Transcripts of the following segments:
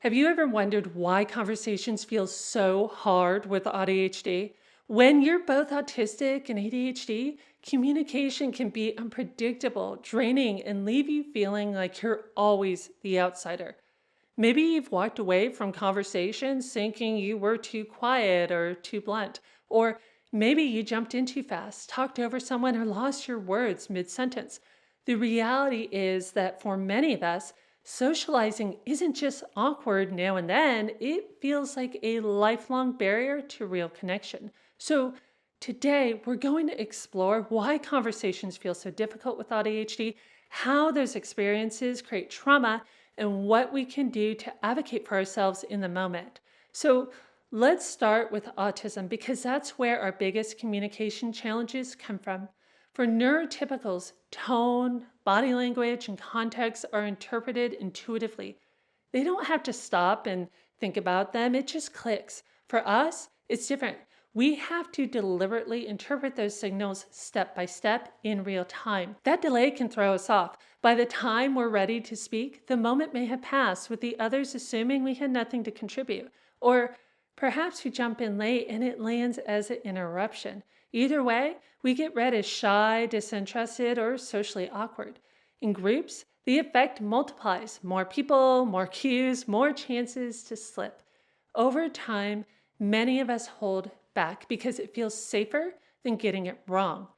Have you ever wondered why conversations feel so hard with AuDHD? When you're both autistic and ADHD, communication can be unpredictable, draining, and leave you feeling like you're always the outsider. Maybe you've walked away from conversations thinking you were too quiet or too blunt, or maybe you jumped in too fast, talked over someone, or lost your words mid-sentence. The reality is that for many of us, socializing isn't just awkward now and then, it feels like a lifelong barrier to real connection. So today we're going to explore why conversations feel so difficult with AuDHD, how those experiences create trauma, and what we can do to advocate for ourselves in the moment. So let's start with autism because that's where our biggest communication challenges come from. For neurotypicals, tone, body language, and context are interpreted intuitively. They don't have to stop and think about them, it just clicks. For us, it's different. We have to deliberately interpret those signals step by step in real time. That delay can throw us off. By the time we're ready to speak, the moment may have passed, with the others assuming we had nothing to contribute. Or perhaps we jump in late and it lands as an interruption. Either way, we get read as shy, disinterested, or socially awkward. In groups, the effect multiplies. More people, more cues, more chances to slip. Over time, many of us hold back because it feels safer than getting it wrong.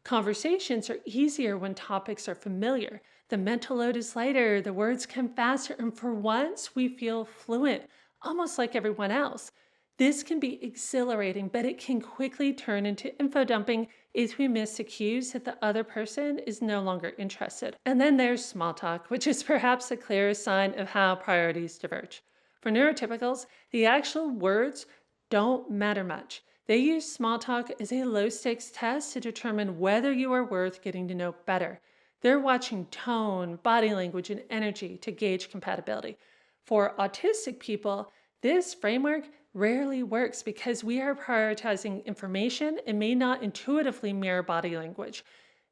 Conversations are easier when topics are familiar. The mental load is lighter, the words come faster, and for once we feel fluent, almost like everyone else. This can be exhilarating, but it can quickly turn into info dumping if we miss the cues that the other person is no longer interested. And then there's small talk, which is perhaps the clearest sign of how priorities diverge. For neurotypicals, the actual words don't matter much. They use small talk as a low-stakes test to determine whether you are worth getting to know better. They're watching tone, body language, and energy to gauge compatibility. For autistic people, this framework rarely works because we are prioritizing information and may not intuitively mirror body language.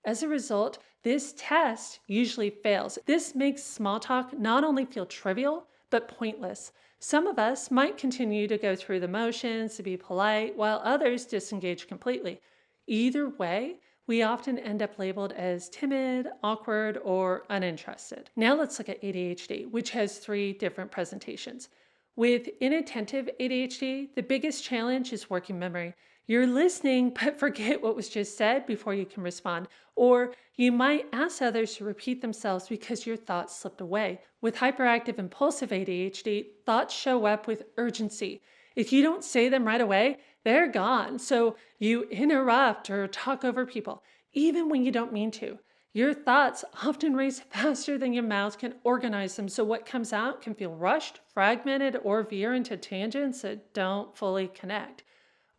As a result, this test usually fails. This makes small talk not only feel trivial, but pointless. Some of us might continue to go through the motions to be polite, while others disengage completely. Either way, we often end up labeled as timid, awkward, or uninterested. Now let's look at ADHD, which has 3 different presentations. With inattentive ADHD, the biggest challenge is working memory. You're listening, but forget what was just said before you can respond. Or you might ask others to repeat themselves because your thoughts slipped away. With hyperactive impulsive ADHD, thoughts show up with urgency. If you don't say them right away, they're gone. So you interrupt or talk over people, even when you don't mean to. Your thoughts often race faster than your mouth can organize them, so what comes out can feel rushed, fragmented, or veer into tangents that don't fully connect.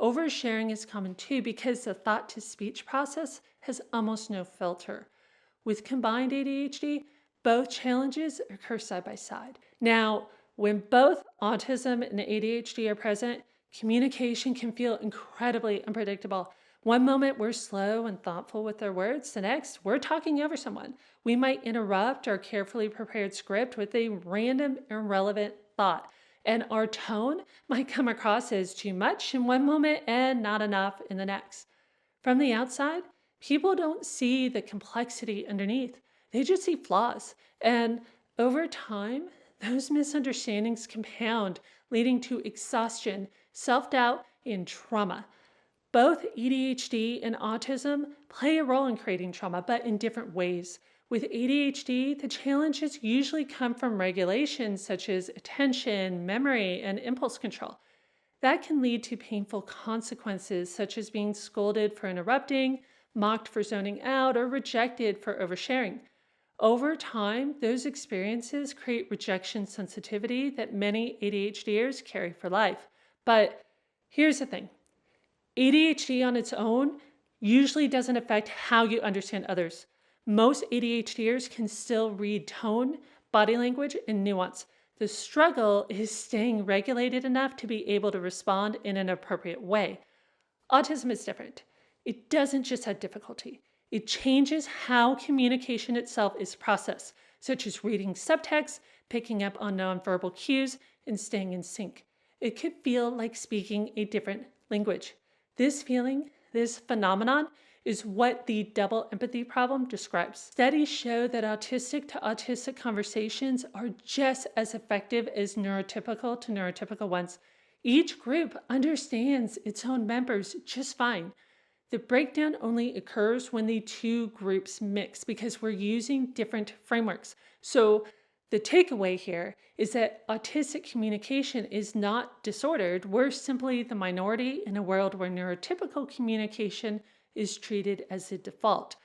Oversharing is common too because the thought-to-speech process has almost no filter. With combined ADHD, both challenges occur side by side. Now, when both autism and ADHD are present, communication can feel incredibly unpredictable. One moment we're slow and thoughtful with our words, the next we're talking over someone. We might interrupt our carefully prepared script with a random, irrelevant thought, and our tone might come across as too much in one moment and not enough in the next. From the outside, people don't see the complexity underneath. They just see flaws, and over time, those misunderstandings compound, leading to exhaustion, self-doubt, and trauma. Both ADHD and autism play a role in creating trauma, but in different ways. With ADHD, the challenges usually come from regulations such as attention, memory, and impulse control. That can lead to painful consequences, such as being scolded for interrupting, mocked for zoning out, or rejected for oversharing. Over time, those experiences create rejection sensitivity that many ADHDers carry for life. But here's the thing. ADHD on its own usually doesn't affect how you understand others. Most ADHDers can still read tone, body language, and nuance. The struggle is staying regulated enough to be able to respond in an appropriate way. Autism is different. It doesn't just have difficulty. It changes how communication itself is processed, such as reading subtext, picking up on nonverbal cues, and staying in sync. It could feel like speaking a different language. This feeling, this phenomenon, is what the double empathy problem describes. Studies show that autistic to autistic conversations are just as effective as neurotypical to neurotypical ones. Each group understands its own members just fine. The breakdown only occurs when the two groups mix because we're using different frameworks. So the takeaway here is that autistic communication is not disordered. We're simply the minority in a world where neurotypical communication is treated as the default.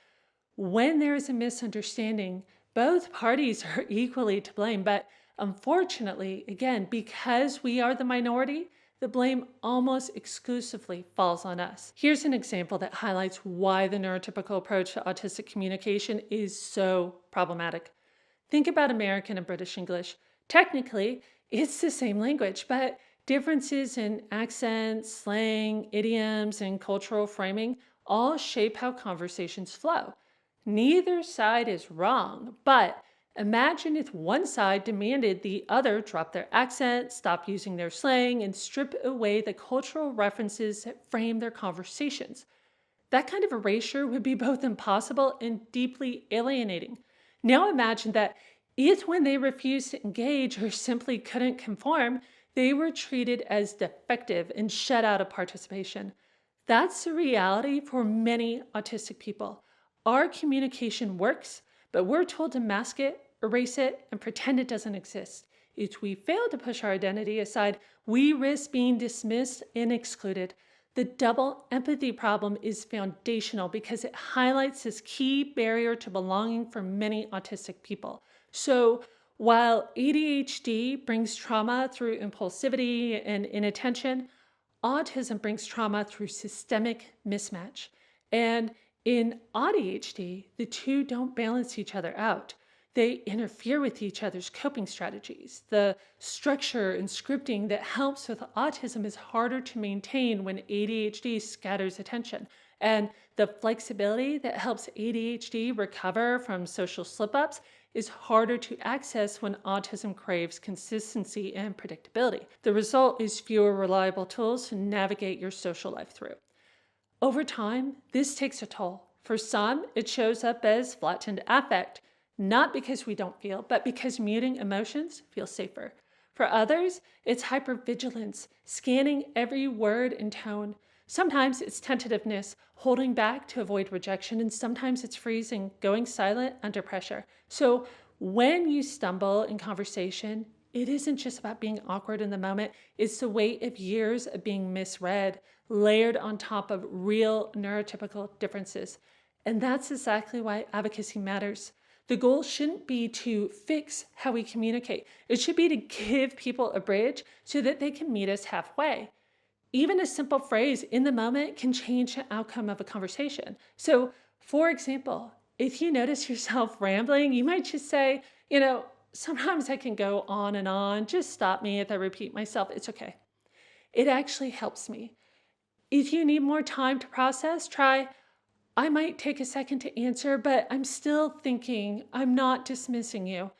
When there is a misunderstanding, both parties are equally to blame, but unfortunately, again, because we are the minority, the blame almost exclusively falls on us. Here's an example that highlights why the neurotypical approach to autistic communication is so problematic. Think about American and British English. Technically, it's the same language, but differences in accent, slang, idioms, and cultural framing all shape how conversations flow. Neither side is wrong, but imagine if one side demanded the other drop their accent, stop using their slang, and strip away the cultural references that frame their conversations. That kind of erasure would be both impossible and deeply alienating. Now imagine that if when they refused to engage or simply couldn't conform, they were treated as defective and shut out of participation. That's the reality for many autistic people. Our communication works, but we're told to mask it, erase it, and pretend it doesn't exist. If we fail to push our identity aside, we risk being dismissed and excluded. The double empathy problem is foundational because it highlights this key barrier to belonging for many autistic people. So while ADHD brings trauma through impulsivity and inattention, autism brings trauma through systemic mismatch. And in AuDHD, the two don't balance each other out. They interfere with each other's coping strategies. The structure and scripting that helps with autism is harder to maintain when ADHD scatters attention. And the flexibility that helps ADHD recover from social slip-ups is harder to access when autism craves consistency and predictability. The result is fewer reliable tools to navigate your social life through. Over time, this takes a toll. For some, it shows up as flattened affect, not because we don't feel, but because muting emotions feels safer. For others, it's hypervigilance, scanning every word and tone. Sometimes it's tentativeness, holding back to avoid rejection, and sometimes it's freezing, going silent under pressure. So when you stumble in conversation, it isn't just about being awkward in the moment. It's the weight of years of being misread, layered on top of real neurotypical differences. And that's exactly why advocacy matters. The goal shouldn't be to fix how we communicate. It should be to give people a bridge so that they can meet us halfway. Even a simple phrase in the moment can change the outcome of a conversation. So, for example, if you notice yourself rambling, you might just say, sometimes I can go on, just stop me if I repeat myself, it's okay. It actually helps me. If you need more time to process, try, I might take a second to answer, but I'm still thinking, I'm not dismissing you.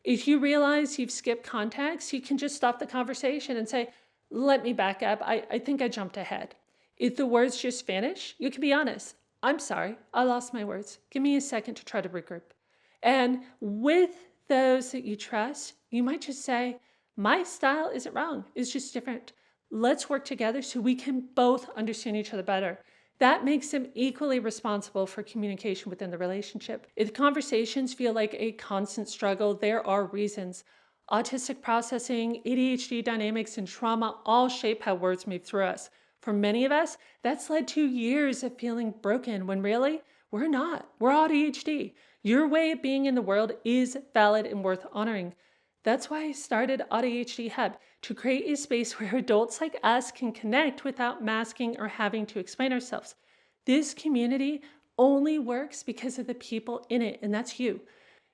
If you realize you've skipped context, you can just stop the conversation and say, let me back up. I think I jumped ahead. If the words just vanish, you can be honest. I'm sorry, I lost my words. Give me a second to try to regroup. And with those that you trust, you might just say, my style isn't wrong, it's just different. Let's work together so we can both understand each other better. That makes them equally responsible for communication within the relationship. If conversations feel like a constant struggle, there are reasons. Autistic processing, ADHD dynamics, and trauma all shape how words move through us. For many of us, that's led to years of feeling broken when really, we're not. We're AuDHD. Your way of being in the world is valid and worth honoring. That's why I started AuDHD to create a space where adults like us can connect without masking or having to explain ourselves. This community only works because of the people in it, and that's you.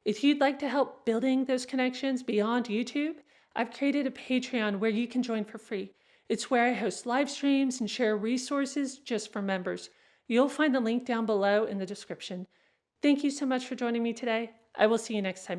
If you'd like to help building those connections beyond YouTube, I've created a Patreon where you can join for free. It's where I host live streams and share resources just for members. You'll find the link down below in the description. Thank you so much for joining me today. I will see you next time.